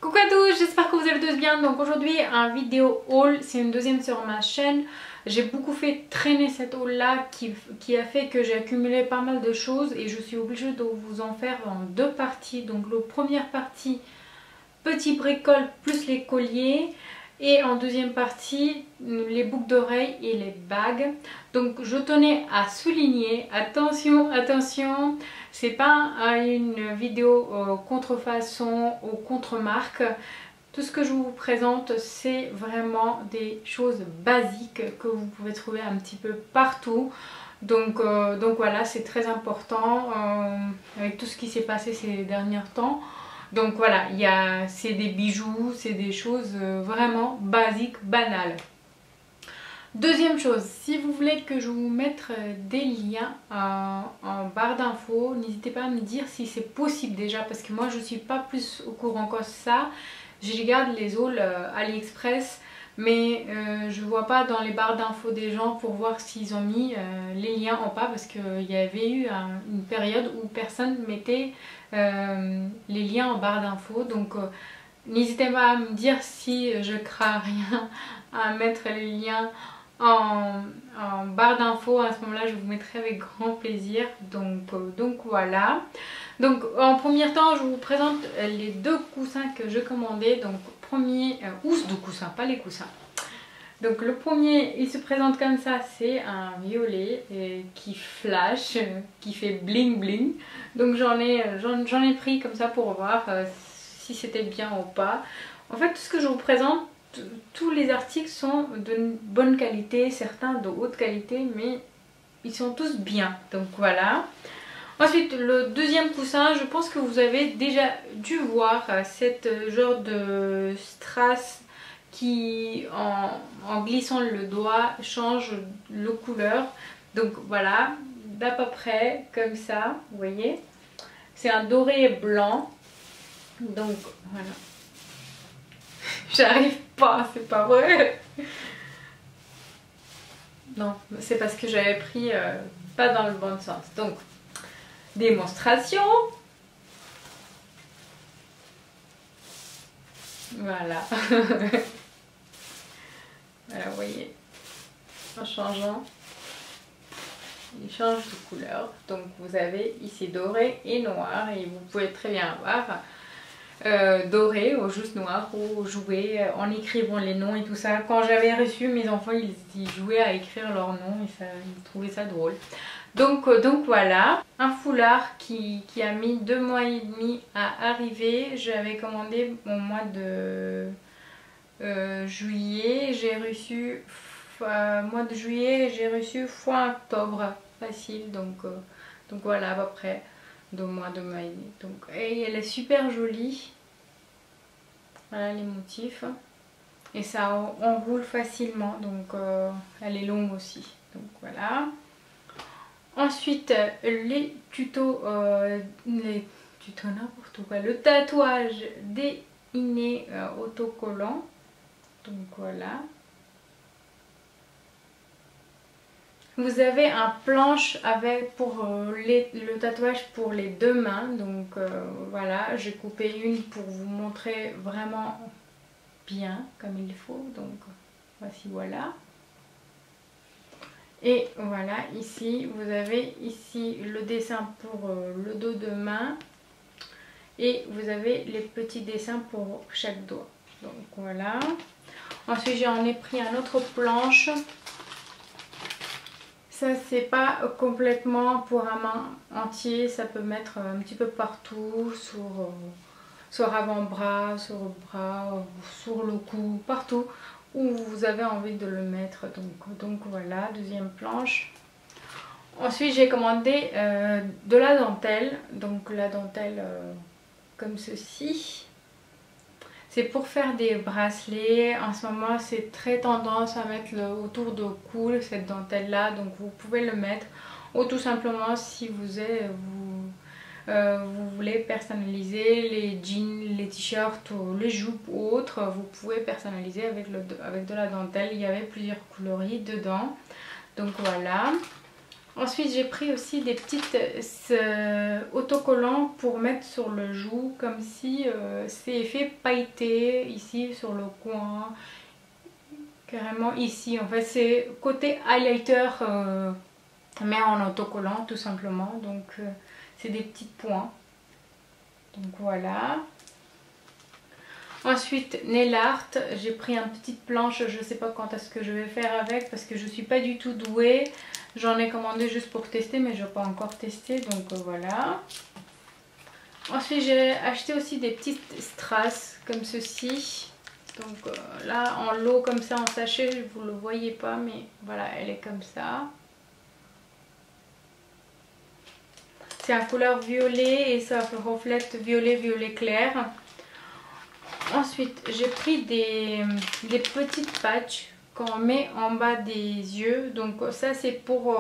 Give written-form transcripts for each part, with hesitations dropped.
Coucou à tous, j'espère que vous allez tous bien. Donc aujourd'hui un vidéo haul, c'est une deuxième sur ma chaîne. J'ai beaucoup fait traîner cette haul là qui a fait que j'ai accumulé pas mal de choses et je suis obligée de vous en faire en deux parties. Donc la première partie, petit bricole plus les colliers. Et en deuxième partie, les boucles d'oreilles et les bagues. Donc je tenais à souligner, attention, attention, c'est pas une vidéo contrefaçon ou contre-marque. Tout ce que je vous présente, c'est vraiment des choses basiques que vous pouvez trouver un petit peu partout. Donc voilà, c'est très important avec tout ce qui s'est passé ces derniers temps. Donc voilà, c'est des bijoux, c'est des choses vraiment basiques, banales. Deuxième chose, si vous voulez que je vous mette des liens en barre d'infos, n'hésitez pas à me dire si c'est possible déjà, parce que moi je ne suis pas plus au courant que ça. Je regarde les hauls AliExpress, mais je ne vois pas dans les barres d'infos des gens pour voir s'ils ont mis les liens en pas, parce qu'il y avait eu une période où personne mettait les liens en barre d'infos. Donc n'hésitez pas à me dire si je crains rien à mettre les liens en barre d'infos. À ce moment là je vous mettrai avec grand plaisir. Donc voilà. Donc en premier temps je vous présente les deux coussins que je commandais. Donc premier housse de coussins, pas les coussins. Donc le premier il se présente comme ça, c'est un violet qui flash, qui fait bling bling. Donc j'en ai pris comme ça pour voir si c'était bien ou pas. En fait tout ce que je vous présente, tous les articles sont de bonne qualité, certains de haute qualité, mais ils sont tous bien. Donc voilà. Ensuite le deuxième coussin, je pense que vous avez déjà dû voir cette genre de strass qui en glissant le doigt change le couleur. Donc voilà, d'à peu près comme ça, vous voyez. C'est un doré blanc. Donc voilà. J'arrive pas, c'est pas vrai. Non, c'est parce que j'avais pris pas dans le bon sens. Donc, démonstration. Voilà. Voilà, vous voyez. En changeant, il change de couleur. Donc vous avez ici doré et noir. Et vous pouvez très bien avoir doré ou juste noir ou jouer en écrivant les noms et tout ça. Quand j'avais reçu mes enfants, ils jouaient à écrire leurs noms et ils trouvaient ça drôle. Donc voilà, un foulard qui a mis 2 mois et demi à arriver. J'avais commandé au mois de juillet, j'ai reçu mois de juillet, j'ai reçu fin octobre, facile. Donc voilà, à peu près 2 mois et demi. Donc, et elle est super jolie. Voilà les motifs. Et ça enroule facilement. Donc elle est longue aussi. Donc voilà. Ensuite les tutos n'importe quoi. Le tatouage des innés autocollants. Donc voilà. Vous avez un planche avec pour le tatouage pour les deux mains. Donc voilà, j'ai coupé une pour vous montrer vraiment bien comme il faut. Donc voici, voilà. Et voilà, ici vous avez ici le dessin pour le dos de main. Et vous avez les petits dessins pour chaque doigt. Donc voilà. Ensuite j'en ai pris un autre planche. Ça c'est pas complètement pour un main entier, ça peut mettre un petit peu partout, sur avant-bras, sur le bras, sur le cou, partout où vous avez envie de le mettre. Donc voilà, deuxième planche. Ensuite j'ai commandé de la dentelle, donc la dentelle comme ceci. C'est pour faire des bracelets. En ce moment c'est très tendance à mettre autour de cou cette dentelle là, donc vous pouvez le mettre. Ou tout simplement si vous voulez personnaliser les jeans, les t-shirts, les jupes ou autres, vous pouvez personnaliser avec de la dentelle. Il y avait plusieurs coloris dedans. Donc voilà. Ensuite j'ai pris aussi des petites autocollants pour mettre sur le joue, comme si c'est effet pailleté ici sur le coin, carrément ici. En fait c'est côté highlighter mais en autocollant tout simplement. Donc c'est des petits points. Donc voilà. Ensuite nail art, j'ai pris une petite planche, je sais pas quand est-ce que je vais faire avec parce que je suis pas du tout douée. J'en ai commandé juste pour tester mais je n'ai pas encore testé, donc voilà. Ensuite j'ai acheté aussi des petites strass comme ceci. Donc là en lot comme ça en sachet, vous le voyez pas mais voilà, elle est comme ça. C'est en couleur violet et ça reflète violet clair. Ensuite j'ai pris des petites patchs qu'on met en bas des yeux. Donc ça c'est pour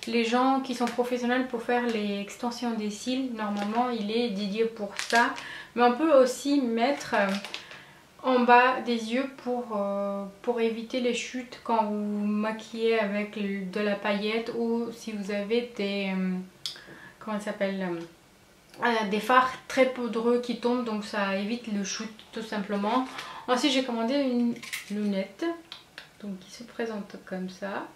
les gens qui sont professionnels pour faire les extensions des cils. Normalement il est dédié pour ça. Mais on peut aussi mettre en bas des yeux pour éviter les chutes quand vous maquillez avec de la paillette ou si vous avez des... comment ça s'appelle, des fards très poudreux qui tombent, donc ça évite le shoot tout simplement. Ensuite j'ai commandé une lunette donc qui se présente comme ça.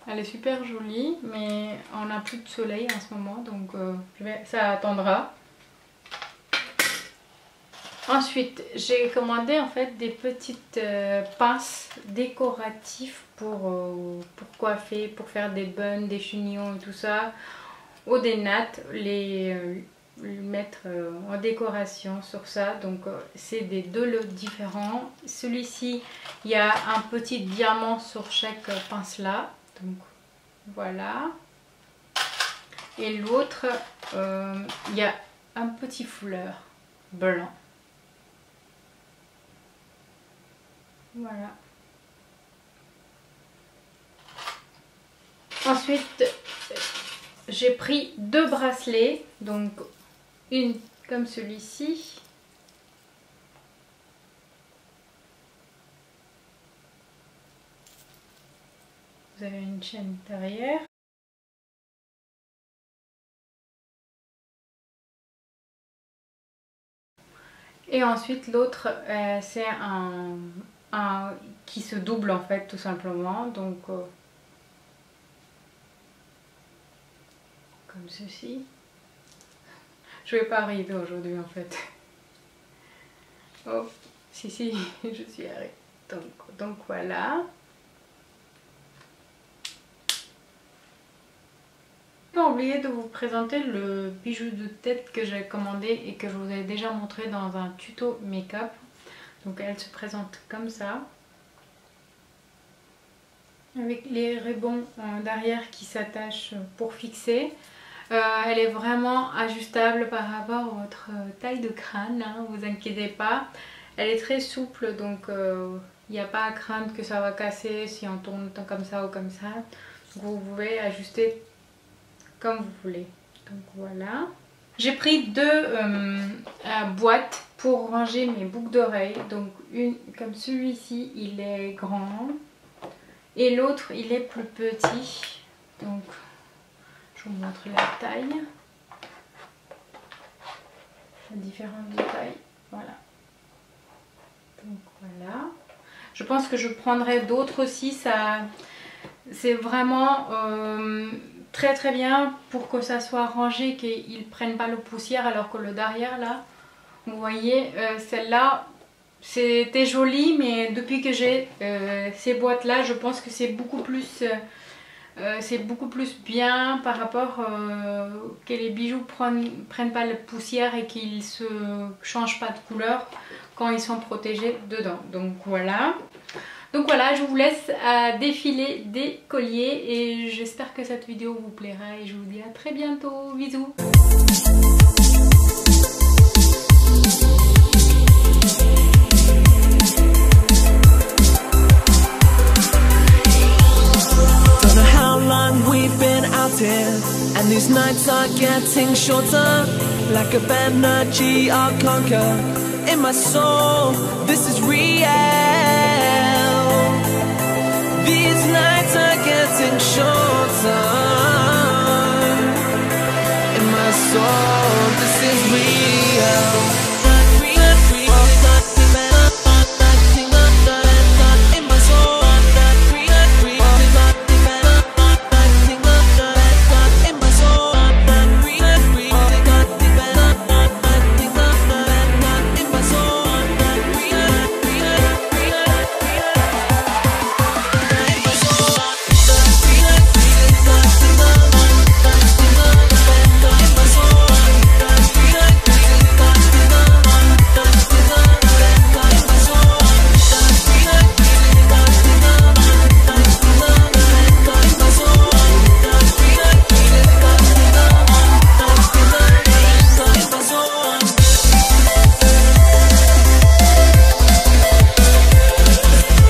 Elle est super jolie mais on n'a plus de soleil en ce moment donc ça attendra. Ensuite j'ai commandé en fait des petites pinces décoratives pour coiffer, pour faire des buns, des chignons et tout ça, ou des nattes, les mettre en décoration sur ça. Donc c'est des deux lots différents. Celui-ci il y a un petit diamant sur chaque pince là, donc voilà. Et l'autre il y a un petit fouleur blanc. Voilà. Ensuite, j'ai pris deux bracelets, donc une comme celui-ci. Vous avez une chaîne derrière. Et ensuite l'autre c'est un qui se double en fait tout simplement, donc comme ceci. Je vais pas arriver aujourd'hui en fait. Oh si je suis arrivée. Donc voilà. J'ai pas oublié de vous présenter le bijou de tête que j'ai commandé et que je vous ai déjà montré dans un tuto make-up. Donc elle se présente comme ça, avec les rubans derrière qui s'attachent pour fixer. Elle est vraiment ajustable par rapport à votre taille de crâne, hein, vous inquiétez pas. Elle est très souple, donc il n'y a pas à craindre que ça va casser si on tourne comme ça ou comme ça. Donc vous pouvez ajuster comme vous voulez. Donc voilà. J'ai pris deux boîtes pour ranger mes boucles d'oreilles. Donc une comme celui-ci, il est grand. Et l'autre, il est plus petit. Donc je vous montre la taille. La différence de taille. Voilà. Donc voilà. Je pense que je prendrai d'autres aussi. Ça, c'est vraiment... très bien pour que ça soit rangé, qu'ils ne prennent pas le poussière, alors que le derrière là, vous voyez, celle-là c'était joli, mais depuis que j'ai ces boîtes là, je pense que c'est beaucoup plus bien par rapport que les bijoux prennent pas la poussière et qu'ils se changent pas de couleur quand ils sont protégés dedans. Donc voilà. Donc voilà, je vous laisse défiler des colliers et j'espère que cette vidéo vous plaira et je vous dis à très bientôt. Bisous. Don't know how long we've been out here and these nights are getting shorter, like a energy I'll conquer in my soul. This is real. These nights are getting shorter, and my soul